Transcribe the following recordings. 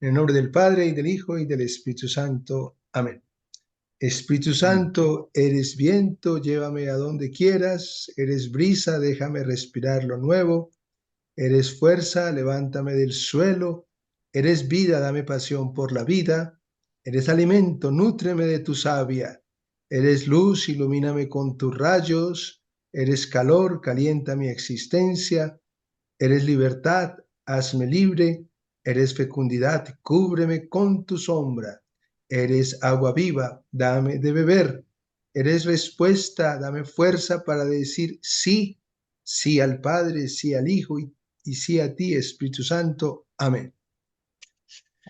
En el nombre del Padre, y del Hijo, y del Espíritu Santo. Amén. Espíritu Amén. Santo, eres viento, llévame a donde quieras, eres brisa, déjame respirar lo nuevo, eres fuerza, levántame del suelo, eres vida, dame pasión por la vida, eres alimento, nútreme de tu savia, eres luz, ilumíname con tus rayos, eres calor, calienta mi existencia, eres libertad, hazme libre, eres fecundidad, cúbreme con tu sombra, eres agua viva, dame de beber, eres respuesta, dame fuerza para decir sí, sí al Padre, sí al Hijo y sí a ti, Espíritu Santo. Amén.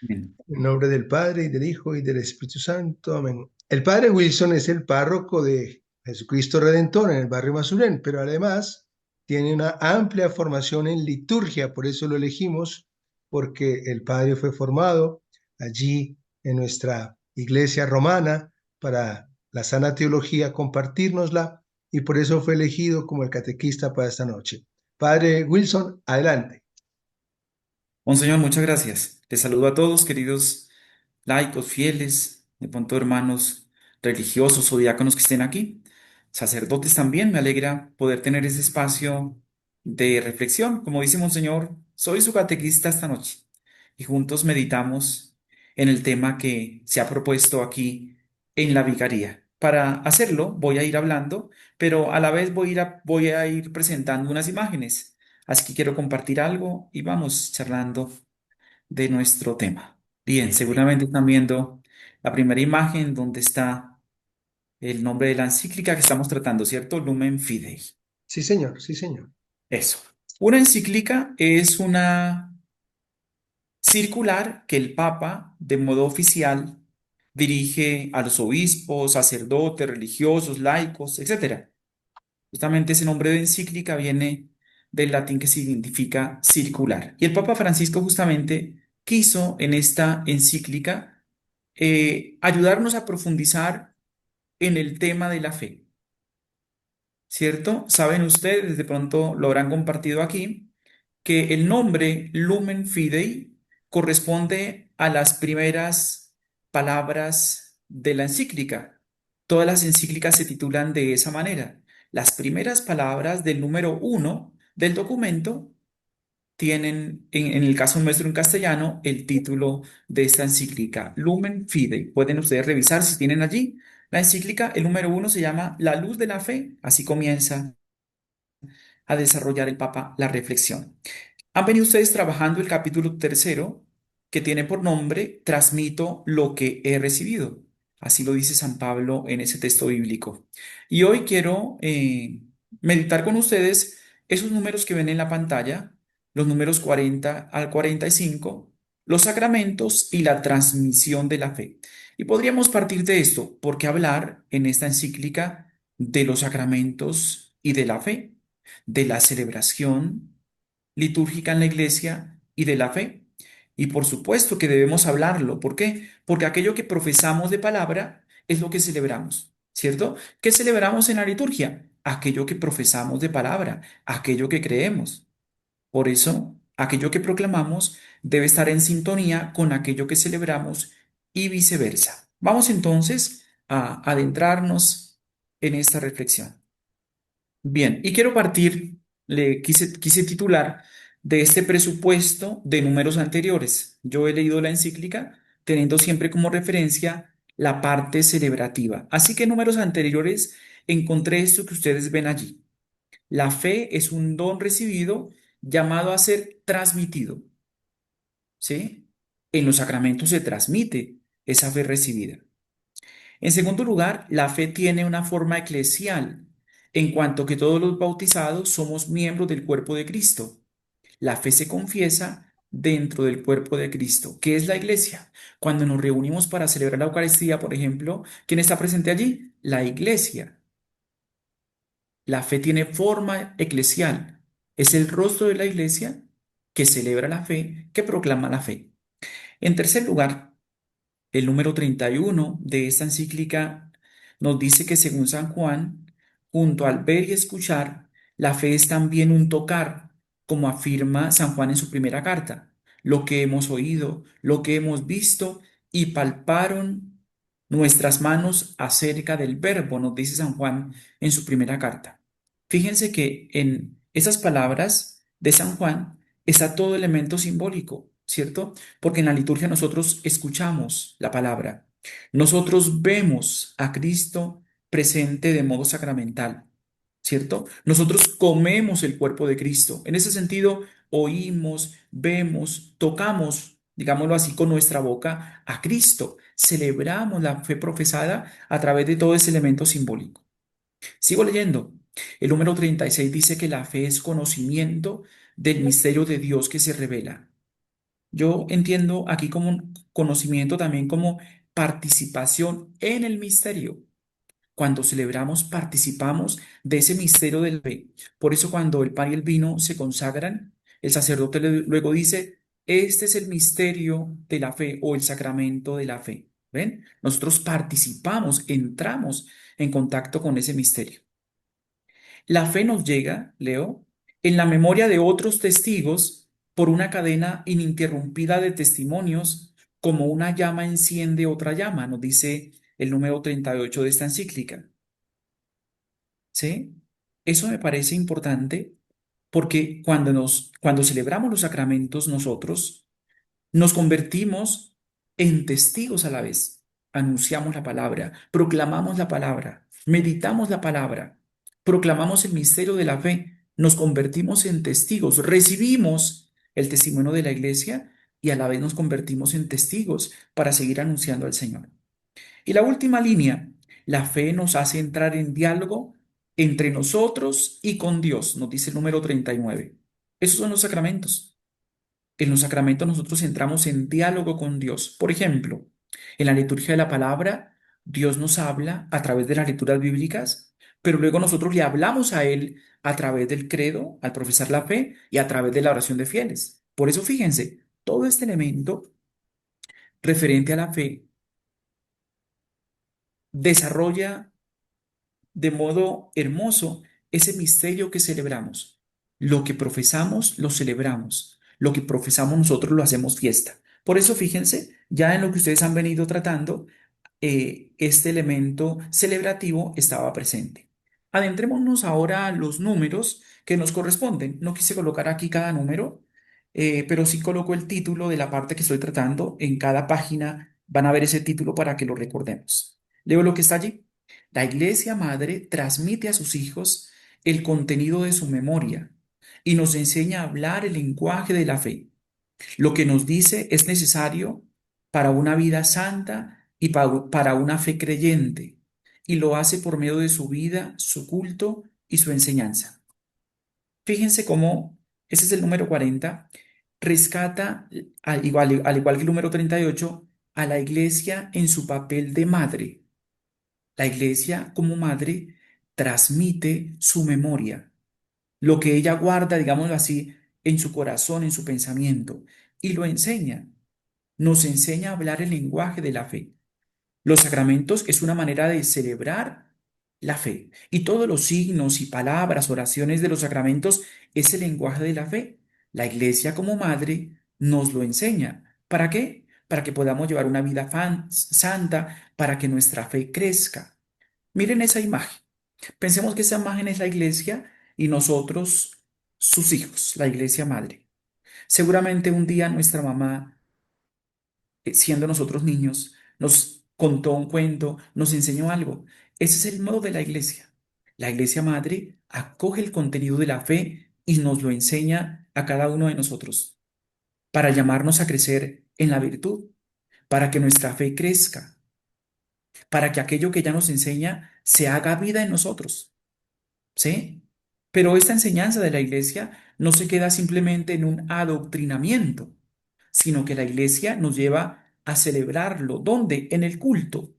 Amén. En nombre del Padre y del Hijo y del Espíritu Santo. Amén. El Padre Wilson es el párroco de Jesucristo Redentor en el barrio Masurén, pero además tiene una amplia formación en liturgia, por eso lo elegimos, porque el Padre fue formado allí en nuestra iglesia romana para la sana teología, compartírnosla, y por eso fue elegido como el catequista para esta noche. Padre Wilson, adelante. Monseñor, muchas gracias. Les saludo a todos, queridos laicos, fieles, de pronto hermanos religiosos o diáconos que estén aquí, sacerdotes también. Me alegra poder tener ese espacio de reflexión. Como dice Monseñor, soy su catequista esta noche y juntos meditamos en el tema que se ha propuesto aquí en la vicaría. Para hacerlo, voy a ir hablando, pero a la vez voy a ir presentando unas imágenes. Así que quiero compartir algo y vamos charlando de nuestro tema. Bien, seguramente están viendo la primera imagen donde está el nombre de la encíclica que estamos tratando, ¿cierto? Lumen Fidei. Sí, señor, sí, señor. Eso. Una encíclica es una circular que el Papa, de modo oficial, dirige a los obispos, sacerdotes, religiosos, laicos, etcétera. Justamente ese nombre de encíclica viene del latín que significa circular. Y el Papa Francisco justamente quiso en esta encíclica ayudarnos a profundizar en el tema de la fe, ¿cierto? Saben ustedes, de pronto lo habrán compartido aquí, que el nombre Lumen Fidei corresponde a las primeras palabras de la encíclica. Todas las encíclicas se titulan de esa manera. Las primeras palabras del número uno del documento tienen, en el caso nuestro en castellano, el título de esta encíclica, Lumen Fidei. Pueden ustedes revisar si tienen allí la encíclica. El número uno se llama La luz de la fe. Así comienza a desarrollar el Papa la reflexión. Han venido ustedes trabajando el capítulo tercero, que tiene por nombre Transmito lo que he recibido. Así lo dice San Pablo en ese texto bíblico. Y hoy quiero meditar con ustedes esos números que ven en la pantalla, los números 40 al 45, los sacramentos y la transmisión de la fe. Y podríamos partir de esto, porque hablar en esta encíclica de los sacramentos y de la fe, de la celebración litúrgica en la iglesia y de la fe. Y por supuesto que debemos hablarlo. ¿Por qué? Porque aquello que profesamos de palabra es lo que celebramos, ¿cierto? ¿Qué celebramos en la liturgia? Aquello que profesamos de palabra, aquello que creemos. Por eso, aquello que proclamamos debe estar en sintonía con aquello que celebramos y viceversa. Vamos entonces a adentrarnos en esta reflexión. Bien, y quiero partir, quise titular de este presupuesto de números anteriores. Yo he leído la encíclica teniendo siempre como referencia la parte celebrativa. Así que en números anteriores encontré esto que ustedes ven allí. La fe es un don recibido llamado a ser transmitido, ¿sí? En los sacramentos se transmite esa fe recibida. En segundo lugar, la fe tiene una forma eclesial, en cuanto que todos los bautizados somos miembros del cuerpo de Cristo. La fe se confiesa dentro del cuerpo de Cristo, que es la iglesia. Cuando nos reunimos para celebrar la Eucaristía, por ejemplo, ¿quién está presente allí? La iglesia. La fe tiene forma eclesial. Es el rostro de la iglesia que celebra la fe, que proclama la fe. En tercer lugar, el número 31 de esta encíclica nos dice que según San Juan, junto al ver y escuchar, la fe es también un tocar, como afirma San Juan en su primera carta. lo que hemos oído, lo que hemos visto y palparon nuestras manos acerca del verbo, nos dice San Juan en su primera carta. Fíjense que en esas palabras de San Juan está todo elemento simbólico, ¿cierto? Porque en la liturgia nosotros escuchamos la palabra, nosotros vemos a Cristo presente de modo sacramental, ¿cierto? Nosotros comemos el cuerpo de Cristo. En ese sentido, oímos, vemos, tocamos, digámoslo así, con nuestra boca a Cristo. Celebramos la fe profesada a través de todo ese elemento simbólico. Sigo leyendo. El número 36 dice que la fe es conocimiento del misterio de Dios que se revela. Yo entiendo aquí como conocimiento también como participación en el misterio. Cuando celebramos, participamos de ese misterio de la fe. Por eso cuando el pan y el vino se consagran, el sacerdote luego dice, este es el misterio de la fe o el sacramento de la fe. ¿Ven? Nosotros participamos, entramos en contacto con ese misterio. La fe nos llega, Leo, en la memoria de otros testigos por una cadena ininterrumpida de testimonios, como una llama enciende otra llama, nos dice el número 38 de esta encíclica. ¿Sí? Eso me parece importante porque cuando celebramos los sacramentos nosotros nos convertimos en testigos a la vez. Anunciamos la palabra, proclamamos la palabra, meditamos la palabra, proclamamos el misterio de la fe, nos convertimos en testigos, recibimos el testimonio de la iglesia y a la vez nos convertimos en testigos para seguir anunciando al Señor. Y la última línea, la fe nos hace entrar en diálogo entre nosotros y con Dios, nos dice el número 39. Esos son los sacramentos. En los sacramentos nosotros entramos en diálogo con Dios. Por ejemplo, en la liturgia de la palabra, Dios nos habla a través de las lecturas bíblicas, pero luego nosotros le hablamos a Él a través del credo, al profesar la fe y a través de la oración de fieles. Por eso fíjense, todo este elemento referente a la fe desarrolla de modo hermoso ese misterio que celebramos. Lo que profesamos, lo celebramos. Lo que profesamos nosotros lo hacemos fiesta. Por eso, fíjense, ya en lo que ustedes han venido tratando, este elemento celebrativo estaba presente. Adentrémonos ahora a los números que nos corresponden. No quise colocar aquí cada número, pero sí coloco el título de la parte que estoy tratando. En cada página van a ver ese título para que lo recordemos. Leo lo que está allí. La Iglesia Madre transmite a sus hijos el contenido de su memoria y nos enseña a hablar el lenguaje de la fe. Lo que nos dice es necesario para una vida santa y para una fe creyente, y lo hace por medio de su vida, su culto y su enseñanza. Fíjense cómo, ese es el número 40, rescata, al igual que el número 38, a la iglesia en su papel de madre. La iglesia como madre transmite su memoria, lo que ella guarda, digámoslo así, en su corazón, en su pensamiento, y lo enseña. Nos enseña a hablar el lenguaje de la fe. Los sacramentos es una manera de celebrar la fe. Y todos los signos y palabras, oraciones de los sacramentos es el lenguaje de la fe. La iglesia como madre nos lo enseña. ¿Para qué? Para que podamos llevar una vida santa, para que nuestra fe crezca. Miren esa imagen. Pensemos que esa imagen es la iglesia y nosotros sus hijos, la iglesia madre. Seguramente un día nuestra mamá siendo nosotros niños, nos contó un cuento, nos enseñó algo. Ese es el modo de la iglesia. La iglesia madre acoge el contenido de la fe y nos lo enseña a cada uno de nosotros para llamarnos a crecer en la virtud, para que nuestra fe crezca, para que aquello que ella nos enseña se haga vida en nosotros. ¿Sí? Pero esta enseñanza de la iglesia no se queda simplemente en un adoctrinamiento, sino que la iglesia nos lleva a celebrarlo. ¿Dónde? En el culto.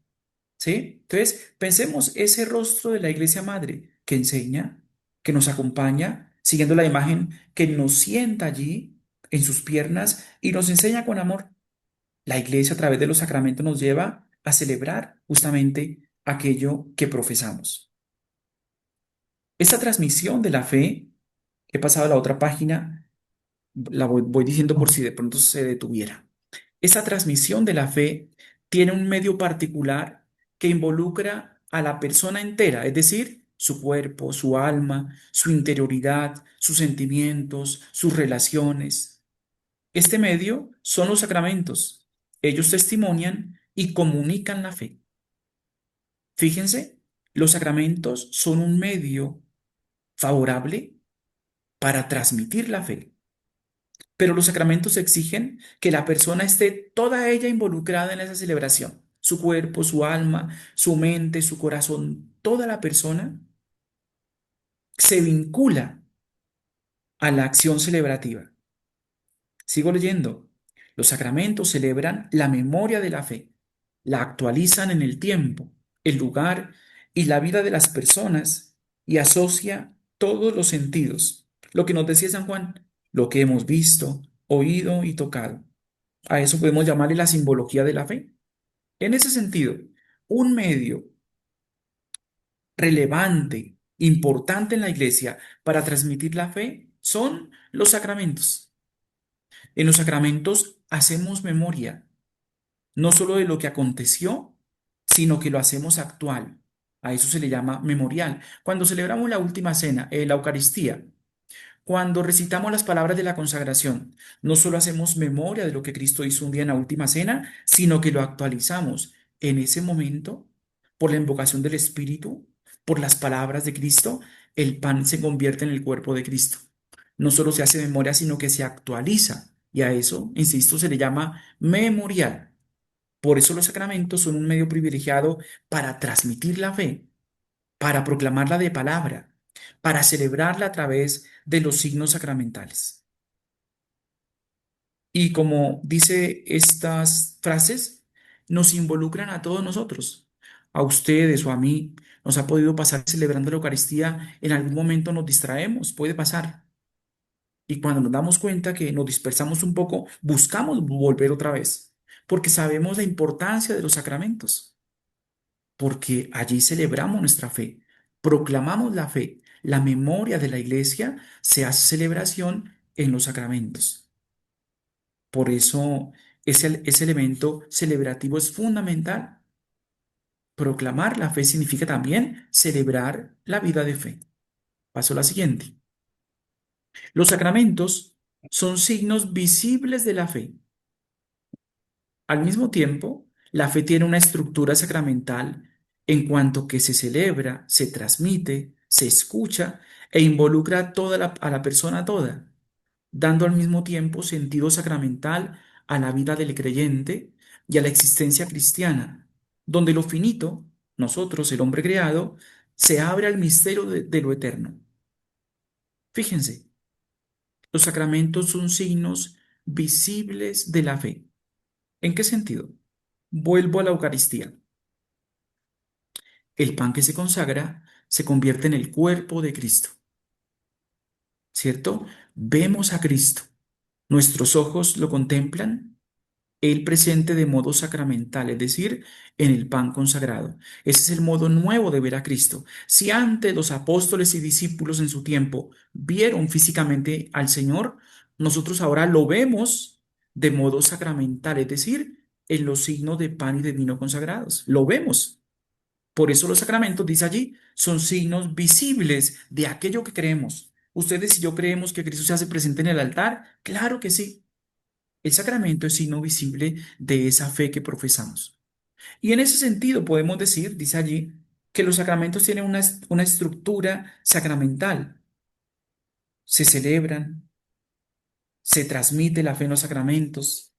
¿Sí? Entonces, pensemos ese rostro de la iglesia madre que enseña, que nos acompaña, siguiendo la imagen, que nos sienta allí en sus piernas y nos enseña con amor. La iglesia a través de los sacramentos nos lleva a celebrar justamente aquello que profesamos. Esta transmisión de la fe, he pasado a la otra página, voy diciendo por si de pronto se detuviera. Esa transmisión de la fe tiene un medio particular que involucra a la persona entera, es decir, su cuerpo, su alma, su interioridad, sus sentimientos, sus relaciones. Este medio son los sacramentos. Ellos testimonian y comunican la fe. Fíjense, los sacramentos son un medio favorable para transmitir la fe. Pero los sacramentos exigen que la persona esté toda ella involucrada en esa celebración. Su cuerpo, su alma, su mente, su corazón, toda la persona se vincula a la acción celebrativa. Sigo leyendo. Los sacramentos celebran la memoria de la fe, la actualizan en el tiempo, el lugar y la vida de las personas y asocia todos los sentidos. Lo que nos decía San Juan, lo que hemos visto, oído y tocado. A eso podemos llamarle la simbología de la fe. En ese sentido, un medio relevante, importante en la iglesia para transmitir la fe son los sacramentos. En los sacramentos hacemos memoria, no solo de lo que aconteció, sino que lo hacemos actual. A eso se le llama memorial. Cuando celebramos la última cena, la Eucaristía, cuando recitamos las palabras de la consagración, no solo hacemos memoria de lo que Cristo hizo un día en la última cena, sino que lo actualizamos en ese momento por la invocación del Espíritu, por las palabras de Cristo, el pan se convierte en el cuerpo de Cristo. No solo se hace memoria, sino que se actualiza. Y a eso, insisto, se le llama memorial. Por eso los sacramentos son un medio privilegiado para transmitir la fe, para proclamarla de palabra, para celebrarla a través de los signos sacramentales. Y como dice estas frases, nos involucran a todos nosotros, a ustedes o a mí. Nos ha podido pasar celebrando la Eucaristía, en algún momento nos distraemos, puede pasar. Y cuando nos damos cuenta que nos dispersamos un poco, buscamos volver otra vez, porque sabemos la importancia de los sacramentos, porque allí celebramos nuestra fe, proclamamos la fe, la memoria de la iglesia se hace celebración en los sacramentos. Por eso ese elemento celebrativo es fundamental. Proclamar la fe significa también celebrar la vida de fe. Paso a la siguiente. Los sacramentos son signos visibles de la fe. Al mismo tiempo, la fe tiene una estructura sacramental en cuanto que se celebra, se transmite, se escucha e involucra a a la persona toda, dando al mismo tiempo sentido sacramental a la vida del creyente y a la existencia cristiana, donde lo finito, nosotros, el hombre creado, se abre al misterio de lo eterno. Fíjense, los sacramentos son signos visibles de la fe. ¿En qué sentido? Vuelvo a la Eucaristía. El pan que se consagra se convierte en el cuerpo de Cristo, ¿cierto? Vemos a Cristo. Nuestros ojos lo contemplan, Él presente de modo sacramental, es decir, en el pan consagrado. Ese es el modo nuevo de ver a Cristo. Si antes los apóstoles y discípulos en su tiempo vieron físicamente al Señor, nosotros ahora lo vemos de modo sacramental, es decir, en los signos de pan y de vino consagrados. Lo vemos. Por eso los sacramentos, dice allí, son signos visibles de aquello que creemos. Ustedes y yo creemos que Cristo se hace presente en el altar. Claro que sí. El sacramento es signo visible de esa fe que profesamos. Y en ese sentido podemos decir, dice allí, que los sacramentos tienen una estructura sacramental. Se celebran, se transmite la fe en los sacramentos,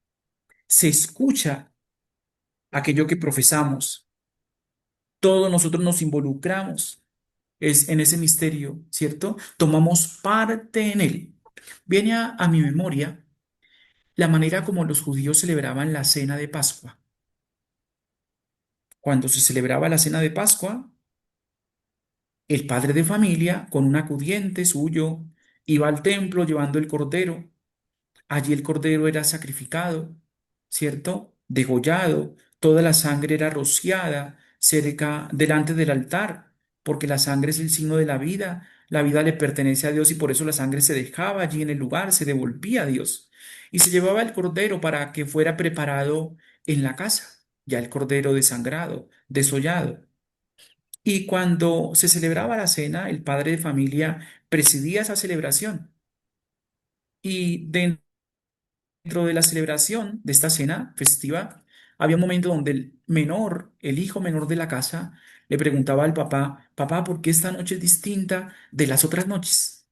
se escucha aquello que profesamos. Todos nosotros nos involucramos en ese misterio, ¿cierto? Tomamos parte en él. Viene a mi memoria la manera como los judíos celebraban la cena de Pascua. Cuando se celebraba la cena de Pascua, el padre de familia, con un acudiente suyo, iba al templo llevando el cordero. Allí el cordero era sacrificado, ¿cierto? Degollado. Toda la sangre era rociada cerca, delante del altar, porque la sangre es el signo de la vida, La vida le pertenece a Dios y por eso la sangre se dejaba allí en el lugar, se devolvía a Dios. Y se llevaba el cordero para que fuera preparado en la casa, ya el cordero desangrado, desollado. Y cuando se celebraba la cena, el padre de familia presidía esa celebración. Y dentro de la celebración de esta cena festiva, había un momento donde el menor, el hijo menor de la casa, le preguntaba al papá, papá, ¿por qué esta noche es distinta de las otras noches?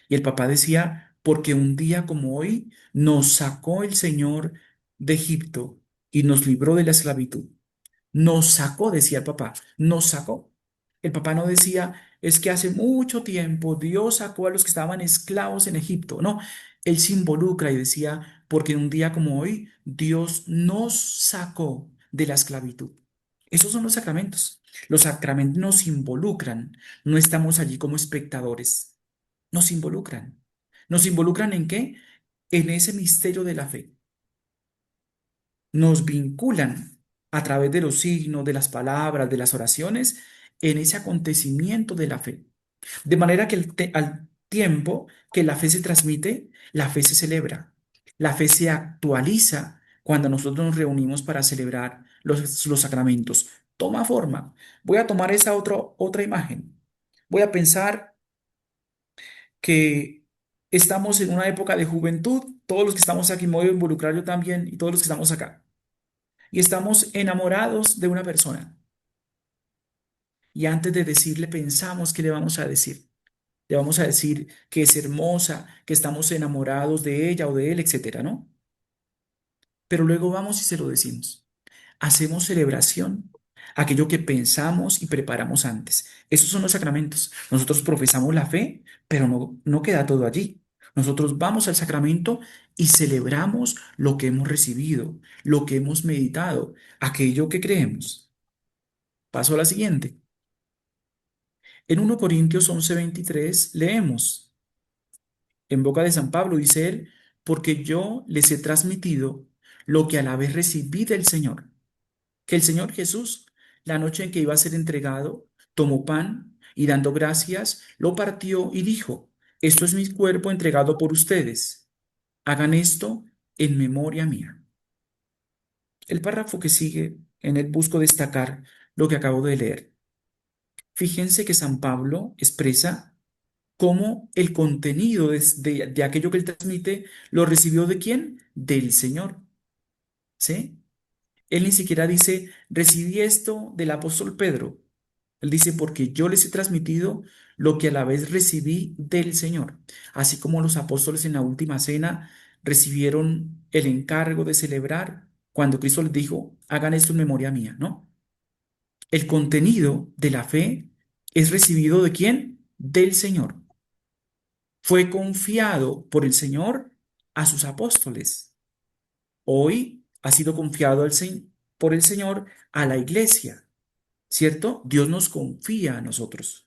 Y el papá decía, porque un día como hoy nos sacó el Señor de Egipto y nos libró de la esclavitud. Nos sacó, decía el papá, nos sacó. El papá no decía, es que hace mucho tiempo Dios sacó a los que estaban esclavos en Egipto. No, él se involucra y decía, porque un día como hoy Dios nos sacó de la esclavitud. Esos son los sacramentos. Los sacramentos nos involucran. No estamos allí como espectadores. Nos involucran. ¿Nos involucran en qué? En ese misterio de la fe. Nos vinculan a través de los signos, de las palabras, de las oraciones, en ese acontecimiento de la fe. De manera que al tiempo que la fe se transmite, la fe se celebra. La fe se actualiza cuando nosotros nos reunimos para celebrar los sacramentos. Toma forma. Voy a tomar esa otra imagen. Voy a pensar que estamos en una época de juventud. Todos los que estamos aquí, me voy a involucrar yo también y todos los que estamos acá y estamos enamorados de una persona. Y antes de decirle, pensamos qué le vamos a decir. Le vamos a decir que es hermosa, que estamos enamorados de ella o de él, etcétera, ¿no? Pero luego vamos y se lo decimos. Hacemos celebración, aquello que pensamos y preparamos antes. Esos son los sacramentos. Nosotros profesamos la fe, pero no queda todo allí. Nosotros vamos al sacramento y celebramos lo que hemos recibido, lo que hemos meditado, aquello que creemos. Paso a la siguiente. En 1 Corintios 11:23 leemos, en boca de San Pablo dice él, porque yo les he transmitido lo que a la vez recibí del Señor, que el Señor Jesús, la noche en que iba a ser entregado, tomó pan y dando gracias, lo partió y dijo, esto es mi cuerpo entregado por ustedes. Hagan esto en memoria mía. El párrafo que sigue, en él busco destacar lo que acabo de leer. Fíjense que San Pablo expresa cómo el contenido de aquello que él transmite lo recibió de quién? Del Señor, ¿sí? Él ni siquiera dice, recibí esto del apóstol Pedro. Él dice, porque yo les he transmitido lo que a la vez recibí del Señor. Así como los apóstoles en la última cena recibieron el encargo de celebrar cuando Cristo les dijo, hagan esto en memoria mía, ¿no? El contenido de la fe es recibido de quién? Del Señor. Fue confiado por el Señor a sus apóstoles. Hoy ha sido confiado por el Señor a la iglesia, ¿cierto? Dios nos confía a nosotros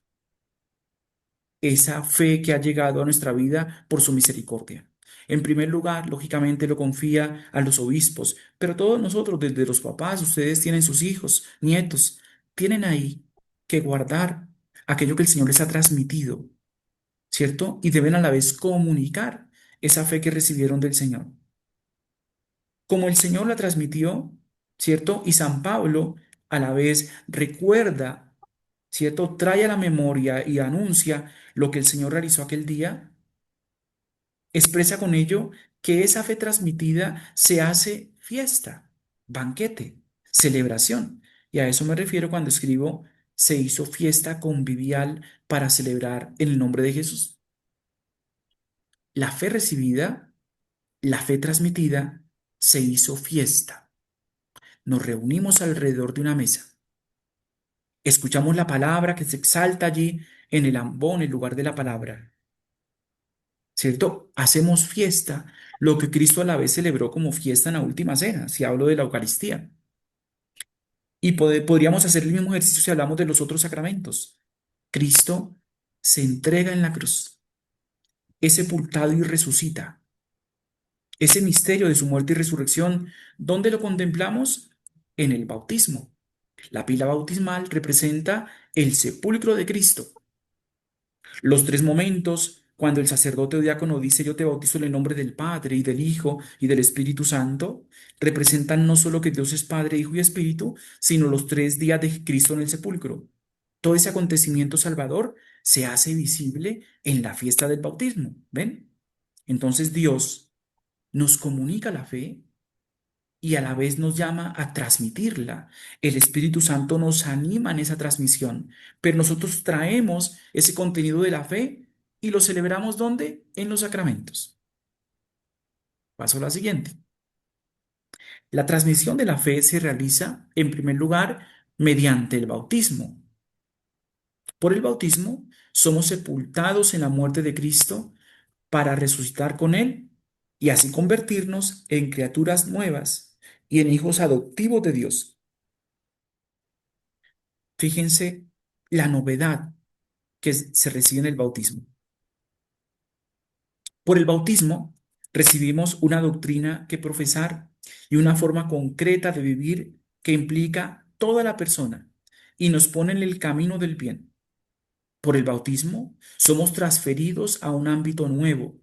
esa fe que ha llegado a nuestra vida por su misericordia. En primer lugar, lógicamente lo confía a los obispos, pero todos nosotros, desde los papás, ustedes tienen sus hijos, nietos, tienen ahí que guardar aquello que el Señor les ha transmitido, ¿cierto? Y deben a la vez comunicar esa fe que recibieron del Señor. Como el Señor la transmitió, ¿cierto? Y San Pablo a la vez recuerda, ¿cierto? Trae a la memoria y anuncia lo que el Señor realizó aquel día, expresa con ello que esa fe transmitida se hace fiesta, banquete, celebración. Y a eso me refiero cuando escribo, se hizo fiesta convivial para celebrar en el nombre de Jesús. La fe recibida, la fe transmitida, se hizo fiesta. Nos reunimos alrededor de una mesa. Escuchamos la palabra que se exalta allí en el ambón, en lugar de la palabra. ¿Cierto? Hacemos fiesta, lo que Cristo a la vez celebró como fiesta en la última cena, si hablo de la Eucaristía. Y podríamos hacer el mismo ejercicio si hablamos de los otros sacramentos. Cristo se entrega en la cruz, es sepultado y resucita. Ese misterio de su muerte y resurrección, ¿dónde lo contemplamos? En el bautismo. La pila bautismal representa el sepulcro de Cristo. Los tres momentos, cuando el sacerdote o diácono dice yo te bautizo en el nombre del Padre y del Hijo y del Espíritu Santo, representan no solo que Dios es Padre, Hijo y Espíritu, sino los 3 días de Cristo en el sepulcro. Todo ese acontecimiento salvador se hace visible en la fiesta del bautismo. ¿Ven? Entonces Dios nos comunica la fe y a la vez nos llama a transmitirla. El Espíritu Santo nos anima en esa transmisión, pero nosotros traemos ese contenido de la fe y lo celebramos ¿dónde? En los sacramentos. Paso a la siguiente. La transmisión de la fe se realiza, en primer lugar, mediante el bautismo. Por el bautismo somos sepultados en la muerte de Cristo para resucitar con Él y así convertirnos en criaturas nuevas y en hijos adoptivos de Dios. Fíjense la novedad que se recibe en el bautismo. Por el bautismo recibimos una doctrina que profesar y una forma concreta de vivir que implica toda la persona y nos pone en el camino del bien. Por el bautismo somos transferidos a un ámbito nuevo,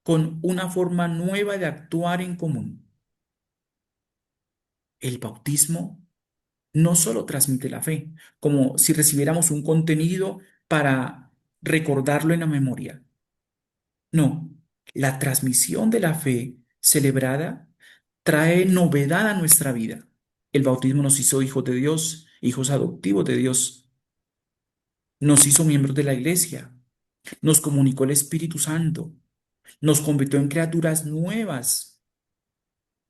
con una forma nueva de actuar en común. El bautismo no solo transmite la fe, como si recibiéramos un contenido para recordarlo en la memoria. No, la transmisión de la fe celebrada trae novedad a nuestra vida. El bautismo nos hizo hijos de Dios, hijos adoptivos de Dios, nos hizo miembros de la iglesia, nos comunicó el Espíritu Santo, nos convirtió en criaturas nuevas,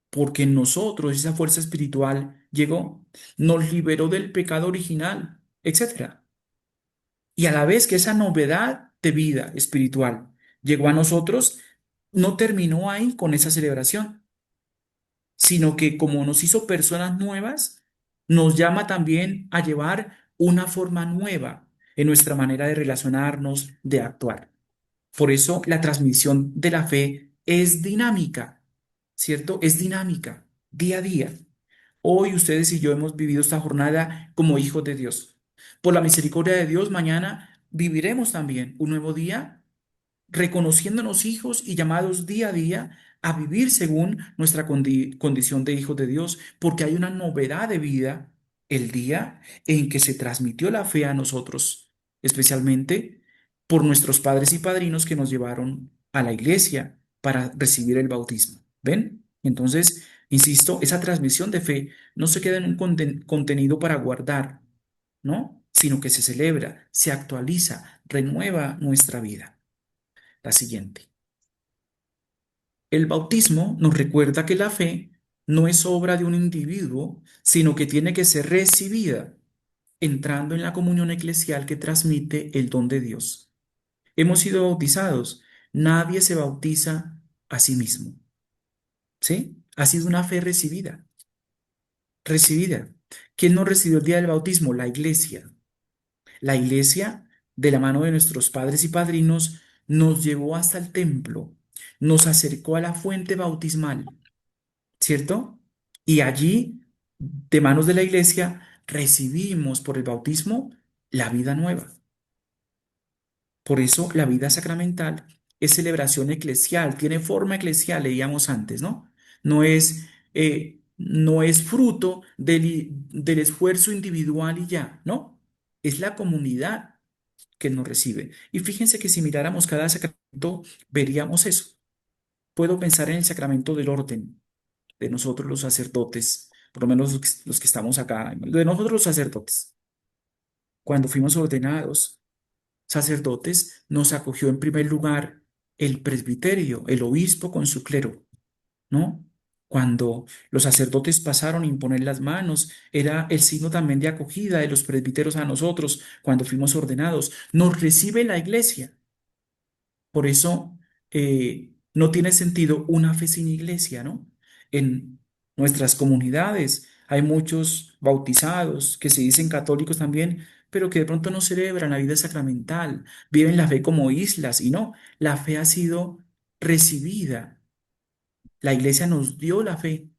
porque en nosotros esa fuerza espiritual llegó, nos liberó del pecado original, etcétera. Y a la vez que esa novedad de vida espiritual llegó a nosotros, no terminó ahí con esa celebración, sino que como nos hizo personas nuevas, nos llama también a llevar una forma nueva en nuestra manera de relacionarnos, de actuar. Por eso la transmisión de la fe es dinámica, ¿cierto? Es dinámica, día a día. Hoy ustedes y yo hemos vivido esta jornada como hijos de Dios. Por la misericordia de Dios, mañana viviremos también un nuevo día, reconociéndonos hijos y llamados día a día a vivir según nuestra condición de hijos de Dios, porque hay una novedad de vida el día en que se transmitió la fe a nosotros, especialmente por nuestros padres y padrinos que nos llevaron a la iglesia para recibir el bautismo. ¿Ven? Entonces, insisto, esa transmisión de fe no se queda en un contenido para guardar, ¿no? Sino que se celebra, se actualiza, renueva nuestra vida. La siguiente. El bautismo nos recuerda que la fe no es obra de un individuo, sino que tiene que ser recibida entrando en la comunión eclesial que transmite el don de Dios. Hemos sido bautizados. Nadie se bautiza a sí mismo. ¿Sí? Ha sido una fe recibida. Recibida. ¿Quién no recibió el día del bautismo? La iglesia. La iglesia, de la mano de nuestros padres y padrinos, nos llevó hasta el templo, nos acercó a la fuente bautismal, ¿cierto? Y allí, de manos de la iglesia, recibimos por el bautismo la vida nueva. Por eso la vida sacramental es celebración eclesial, tiene forma eclesial, leíamos antes, ¿no? No es fruto del esfuerzo individual y ya, ¿no? Es la comunidad que nos recibe. Y fíjense que si miráramos cada sacramento, veríamos eso. Puedo pensar en el sacramento del orden de nosotros los sacerdotes, por lo menos los que estamos acá, de nosotros los sacerdotes. Cuando fuimos ordenados sacerdotes, nos acogió en primer lugar el presbiterio, el obispo con su clero, ¿no? Cuando los sacerdotes pasaron a imponer las manos, era el signo también de acogida de los presbíteros a nosotros cuando fuimos ordenados. Nos recibe la iglesia. Por eso no tiene sentido una fe sin iglesia, ¿no? En nuestras comunidades hay muchos bautizados que se dicen católicos también, pero que de pronto no celebran la vida sacramental, viven la fe como islas y no, la fe ha sido recibida. La iglesia nos dio la fe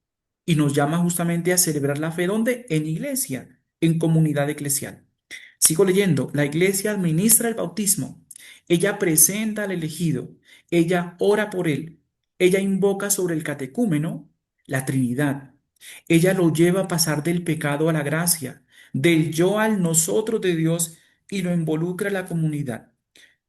y nos llama justamente a celebrar la fe. ¿Dónde? En iglesia, en comunidad eclesial. Sigo leyendo. La iglesia administra el bautismo Ella presenta al elegido, ella ora por él, ella invoca sobre el catecúmeno la Trinidad. Ella lo lleva a pasar del pecado a la gracia, del yo al nosotros de Dios y lo involucra a la comunidad.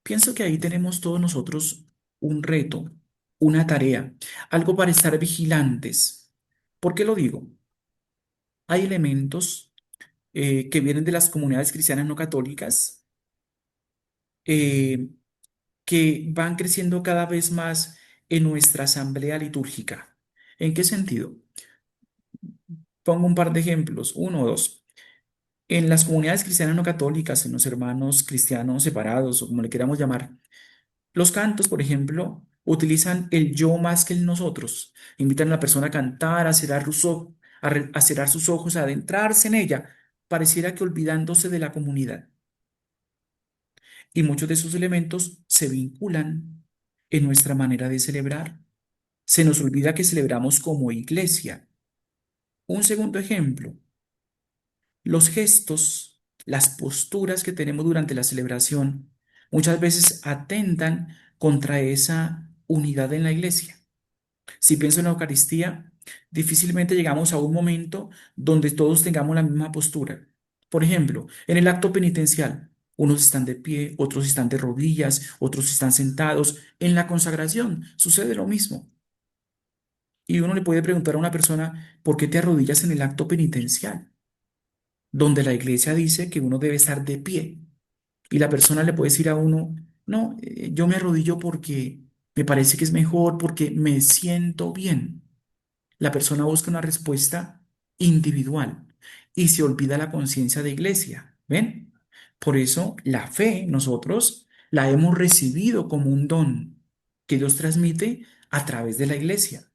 Pienso que ahí tenemos todos nosotros un reto, una tarea, algo para estar vigilantes. ¿Por qué lo digo? Hay elementos que vienen de las comunidades cristianas no católicas eh, que van creciendo cada vez más en nuestra asamblea litúrgica. ¿En qué sentido? Pongo un par de ejemplos, uno o dos. En las comunidades cristianas no católicas, en los hermanos cristianos separados o como le queramos llamar, los cantos, por ejemplo, utilizan el yo más que el nosotros. Invitan a la persona a cantar, a cerrar a cerrar sus ojos, a adentrarse en ella, pareciera que olvidándose de la comunidad. Y muchos de esos elementos se vinculan en nuestra manera de celebrar. Se nos olvida que celebramos como iglesia. Un segundo ejemplo, los gestos, las posturas que tenemos durante la celebración muchas veces atentan contra esa unidad en la iglesia. Si pienso en la Eucaristía, difícilmente llegamos a un momento donde todos tengamos la misma postura. Por ejemplo, en el acto penitencial, unos están de pie, otros están de rodillas, otros están sentados. En la consagración sucede lo mismo. Y uno le puede preguntar a una persona, ¿por qué te arrodillas en el acto penitencial? Donde la iglesia dice que uno debe estar de pie. Y la persona le puede decir a uno, no, yo me arrodillo porque me parece que es mejor, porque me siento bien. La persona busca una respuesta individual y se olvida la conciencia de iglesia. ¿Ven? Por eso la fe nosotros la hemos recibido como un don que Dios transmite a través de la iglesia.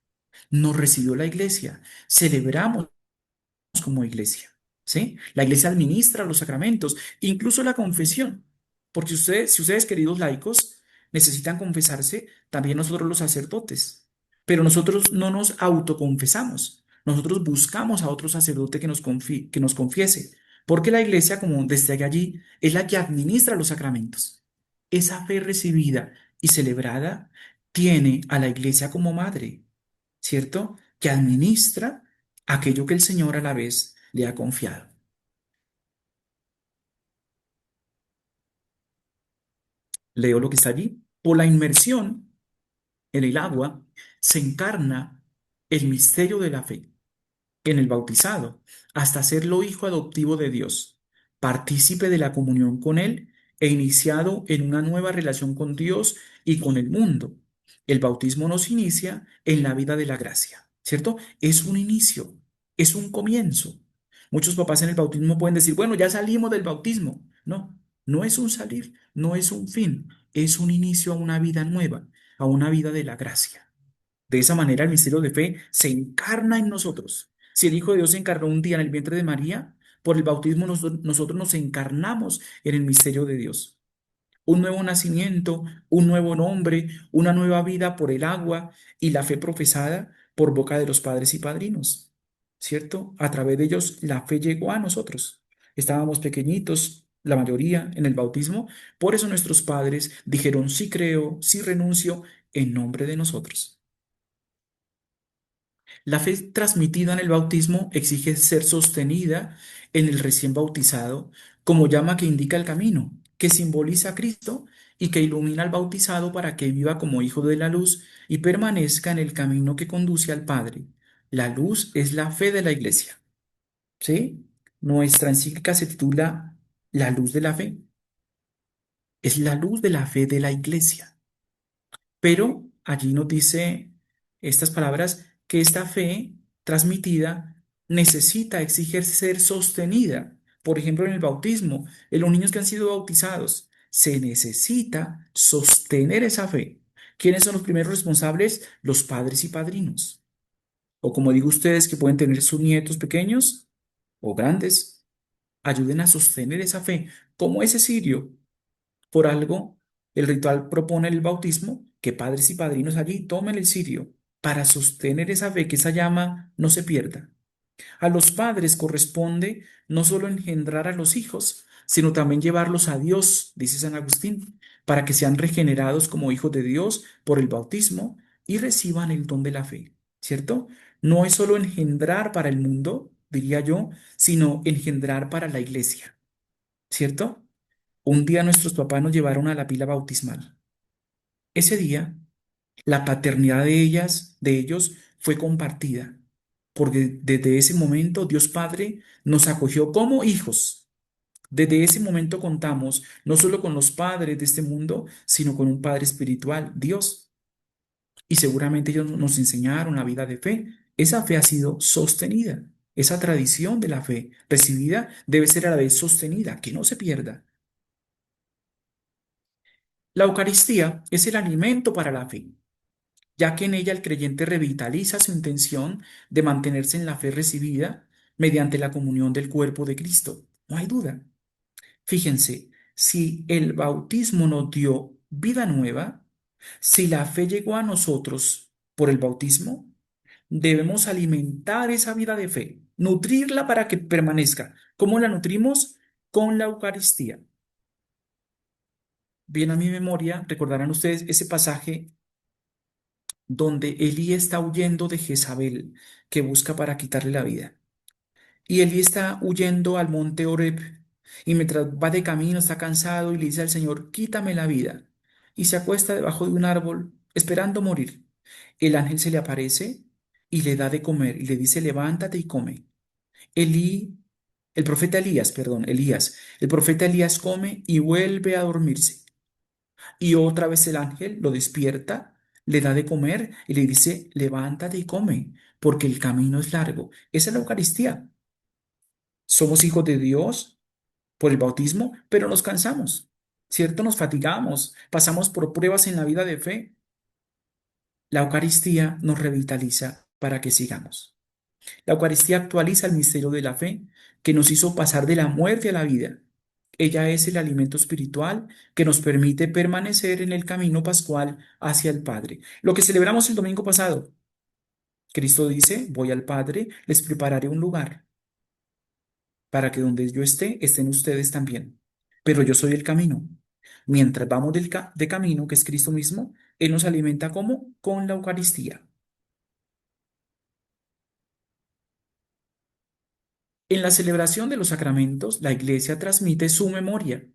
Nos recibió la iglesia. Celebramos como iglesia, ¿sí? La iglesia administra los sacramentos, incluso la confesión, porque ustedes, si ustedes, queridos laicos, necesitan confesarse, también nosotros los sacerdotes, pero nosotros no nos autoconfesamos, nosotros buscamos a otro sacerdote que nos confiese, porque la iglesia, como desde allí, es la que administra los sacramentos. Esa fe recibida y celebrada tiene a la iglesia como madre, ¿cierto? Que administra aquello que el Señor a la vez le ha confiado. Leo lo que está allí. Por la inmersión en el agua se encarna el misterio de la fe en el bautizado, hasta serlo hijo adoptivo de Dios, partícipe de la comunión con Él e iniciado en una nueva relación con Dios y con el mundo. El bautismo nos inicia en la vida de la gracia, ¿cierto? Es un inicio, es un comienzo. Muchos papás en el bautismo pueden decir, bueno, ya salimos del bautismo. No, no es un salir, no es un fin, es un inicio a una vida nueva, a una vida de la gracia. De esa manera, el misterio de fe se encarna en nosotros. Si el Hijo de Dios se encarnó un día en el vientre de María, por el bautismo nosotros nos encarnamos en el misterio de Dios. Un nuevo nacimiento, un nuevo nombre, una nueva vida por el agua y la fe profesada por boca de los padres y padrinos. ¿Cierto? A través de ellos la fe llegó a nosotros. Estábamos pequeñitos, la mayoría, en el bautismo. Por eso nuestros padres dijeron, sí creo, sí renuncio, en nombre de nosotros. La fe transmitida en el bautismo exige ser sostenida en el recién bautizado como llama que indica el camino, que simboliza a Cristo y que ilumina al bautizado para que viva como hijo de la luz y permanezca en el camino que conduce al Padre. La luz es la fe de la iglesia, ¿sí? Nuestra encíclica se titula La luz de la fe. Es la luz de la fe de la iglesia. Pero allí nos dice estas palabras que esta fe transmitida necesita, exige ser sostenida. Por ejemplo, en el bautismo, en los niños que han sido bautizados, se necesita sostener esa fe. ¿Quiénes son los primeros responsables? Los padres y padrinos. O como digo ustedes que pueden tener sus nietos pequeños o grandes, ayuden a sostener esa fe, como ese cirio. Por algo, el ritual propone el bautismo, que padres y padrinos allí tomen el cirio para sostener esa fe, que esa llama no se pierda. A los padres corresponde no solo engendrar a los hijos, sino también llevarlos a Dios, dice San Agustín, para que sean regenerados como hijos de Dios por el bautismo y reciban el don de la fe, ¿cierto? No es solo engendrar para el mundo, diría yo, sino engendrar para la iglesia, ¿cierto? Un día nuestros papás nos llevaron a la pila bautismal. Ese día, la paternidad de ellos, fue compartida, porque desde ese momento Dios Padre nos acogió como hijos. Desde ese momento contamos no solo con los padres de este mundo, sino con un Padre espiritual, Dios. Y seguramente ellos nos enseñaron la vida de fe. Esa fe ha sido sostenida. Esa tradición de la fe recibida debe ser a la vez sostenida, que no se pierda. La Eucaristía es el alimento para la fe, ya que en ella el creyente revitaliza su intención de mantenerse en la fe recibida mediante la comunión del cuerpo de Cristo. No hay duda. Fíjense, si el bautismo nos dio vida nueva, si la fe llegó a nosotros por el bautismo, debemos alimentar esa vida de fe, nutrirla para que permanezca. ¿Cómo la nutrimos? Con la Eucaristía. Bien a mi memoria, recordarán ustedes ese pasaje donde Elí está huyendo de Jezabel, que busca para quitarle la vida. Y Elí está huyendo al monte Oreb, y mientras va de camino está cansado y le dice al Señor, quítame la vida. Y se acuesta debajo de un árbol, esperando morir. El ángel se le aparece y le da de comer, y le dice, levántate y come. Elí, el profeta Elías, perdón, Elías, el profeta Elías come y vuelve a dormirse. Y otra vez el ángel lo despierta, le da de comer y le dice, levántate y come, porque el camino es largo. Esa es la Eucaristía. Somos hijos de Dios por el bautismo, pero nos cansamos, ¿cierto? Nos fatigamos, pasamos por pruebas en la vida de fe. La Eucaristía nos revitaliza para que sigamos. La Eucaristía actualiza el misterio de la fe que nos hizo pasar de la muerte a la vida. Ella es el alimento espiritual que nos permite permanecer en el camino pascual hacia el Padre. Lo que celebramos el domingo pasado. Cristo dice, voy al Padre, les prepararé un lugar para que donde yo esté, estén ustedes también. Pero yo soy el camino. Mientras vamos de camino, que es Cristo mismo, Él nos alimenta como con la Eucaristía. En la celebración de los sacramentos, la Iglesia transmite su memoria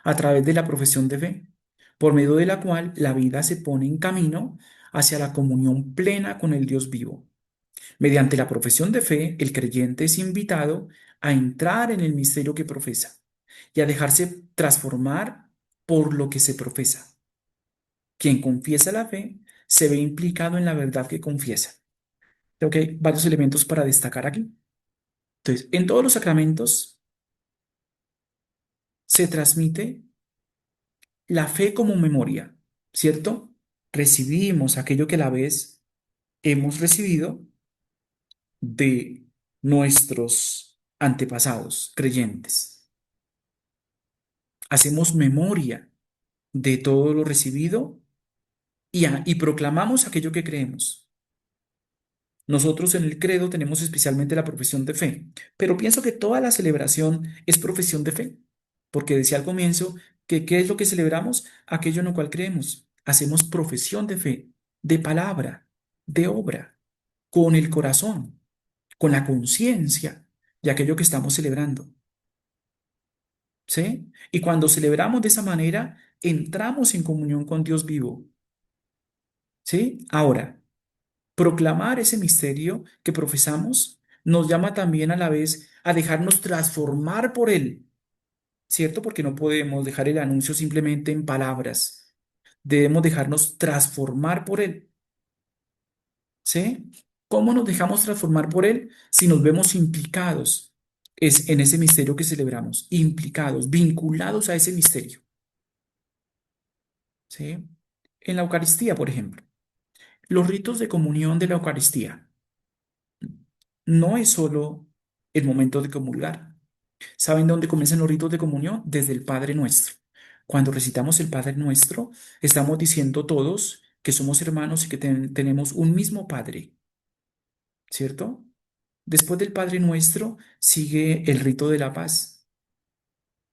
a través de la profesión de fe, por medio de la cual la vida se pone en camino hacia la comunión plena con el Dios vivo. Mediante la profesión de fe, el creyente es invitado a entrar en el misterio que profesa y a dejarse transformar por lo que se profesa. Quien confiesa la fe se ve implicado en la verdad que confiesa. Creo que hay varios elementos para destacar aquí. Entonces, en todos los sacramentos se transmite la fe como memoria, ¿cierto? Recibimos aquello que a la vez hemos recibido de nuestros antepasados creyentes. Hacemos memoria de todo lo recibido y proclamamos aquello que creemos. Nosotros en el credo tenemos especialmente la profesión de fe, pero pienso que toda la celebración es profesión de fe, porque decía al comienzo que ¿qué es lo que celebramos? Aquello en lo cual creemos. Hacemos profesión de fe, de palabra, de obra, con el corazón, con la conciencia de aquello que estamos celebrando, ¿sí? Y cuando celebramos de esa manera, entramos en comunión con Dios vivo, ¿sí? Ahora, proclamar ese misterio que profesamos nos llama también a la vez a dejarnos transformar por él, ¿cierto? Porque no podemos dejar el anuncio simplemente en palabras. Debemos dejarnos transformar por él, ¿sí? ¿Cómo nos dejamos transformar por él? Si nos vemos implicados es en ese misterio que celebramos, implicados, vinculados a ese misterio, ¿sí? En la Eucaristía, por ejemplo, los ritos de comunión de la Eucaristía no es solo el momento de comulgar. ¿Saben dónde comienzan los ritos de comunión? Desde el Padre Nuestro. Cuando recitamos el Padre Nuestro, estamos diciendo todos que somos hermanos y que tenemos un mismo Padre, ¿cierto? Después del Padre Nuestro sigue el rito de la paz.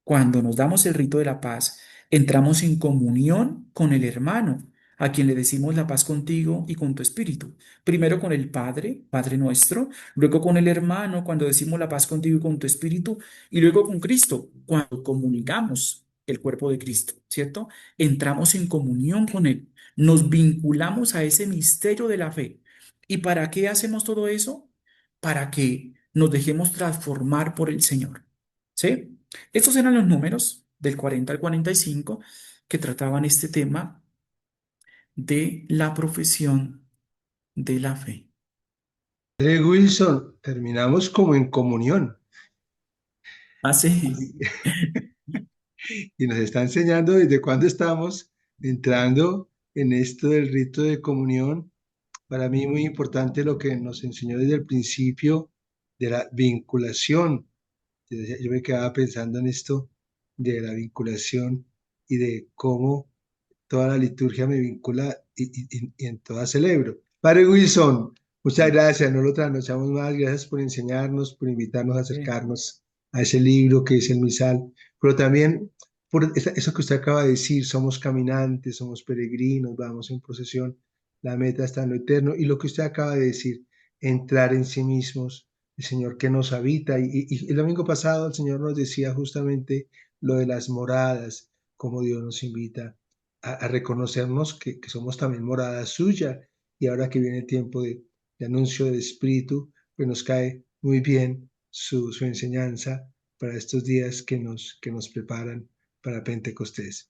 Cuando nos damos el rito de la paz, entramos en comunión con el hermano, a quien le decimos la paz contigo y con tu espíritu. Primero con el Padre, Padre nuestro, luego con el hermano, cuando decimos la paz contigo y con tu espíritu, y luego con Cristo, cuando comunicamos el cuerpo de Cristo, ¿cierto? Entramos en comunión con Él, nos vinculamos a ese misterio de la fe. ¿Y para qué hacemos todo eso? Para que nos dejemos transformar por el Señor, ¿sí? Estos eran los números del 40 al 45 que trataban este tema de la profesión de la fe. Padre Wilson, terminamos como en comunión Hace, y nos está enseñando desde cuándo estamos entrando en esto del rito de comunión. Para mí muy importante lo que nos enseñó desde el principio de la vinculación. Yo me quedaba pensando en esto de la vinculación y de cómo toda la liturgia me vincula y en toda celebro. Padre Wilson, muchas gracias, no lo trasnochamos más, gracias por enseñarnos, por invitarnos a acercarnos a ese libro que es el misal, pero también por eso que usted acaba de decir, somos caminantes, somos peregrinos, vamos en procesión, la meta está en lo eterno, y lo que usted acaba de decir, entrar en sí mismos, el Señor que nos habita, y el domingo pasado el Señor nos decía justamente lo de las moradas, cómo Dios nos invita a reconocernos que somos también morada suya. Y ahora que viene el tiempo de anuncio del Espíritu, pues nos cae muy bien su enseñanza para estos días que nos preparan para Pentecostés.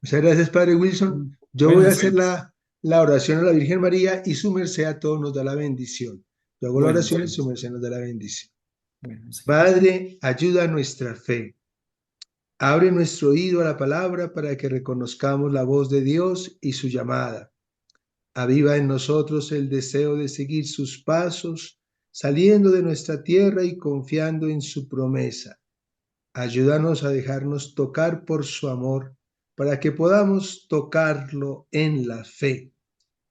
Muchas gracias, Padre Wilson. Yo voy bueno, a hacer la oración a la Virgen María y su merced a todos nos da la bendición. Yo hago la bueno, oración y su merced nos da la bendición. bueno, sí. Padre, ayuda a nuestra fe. Abre nuestro oído a la palabra para que reconozcamos la voz de Dios y su llamada. Aviva en nosotros el deseo de seguir sus pasos, saliendo de nuestra tierra y confiando en su promesa. Ayúdanos a dejarnos tocar por su amor, para que podamos tocarlo en la fe.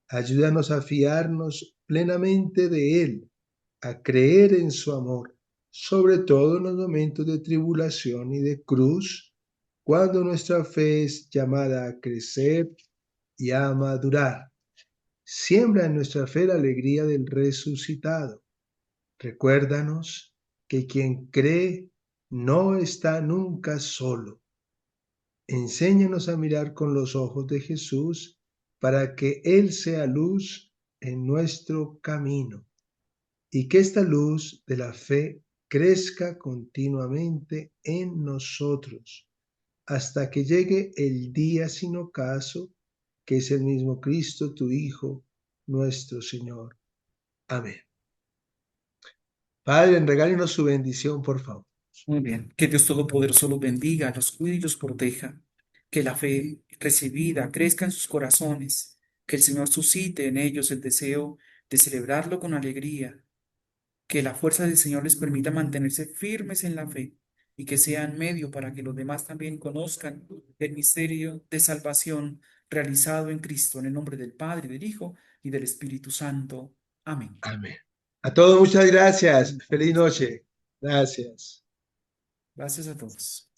Ayúdanos a fiarnos plenamente de Él, a creer en su amor, sobre todo en los momentos de tribulación y de cruz, cuando nuestra fe es llamada a crecer y a madurar. Siembra en nuestra fe la alegría del resucitado. Recuérdanos que quien cree no está nunca solo. Enséñanos a mirar con los ojos de Jesús para que Él sea luz en nuestro camino y que esta luz de la fe crezca continuamente en nosotros hasta que llegue el día sin ocaso, que es el mismo Cristo, tu Hijo, nuestro Señor. Amén. Padre, regálenos su bendición, por favor. Muy bien. Que Dios Todopoderoso los bendiga, los cuide y los proteja. Que la fe recibida crezca en sus corazones. Que el Señor suscite en ellos el deseo de celebrarlo con alegría. Que la fuerza del Señor les permita mantenerse firmes en la fe y que sean medio para que los demás también conozcan el misterio de salvación realizado en Cristo, en el nombre del Padre, del Hijo y del Espíritu Santo. Amén. Amén. A todos muchas gracias. Feliz noche. Gracias. Gracias a todos.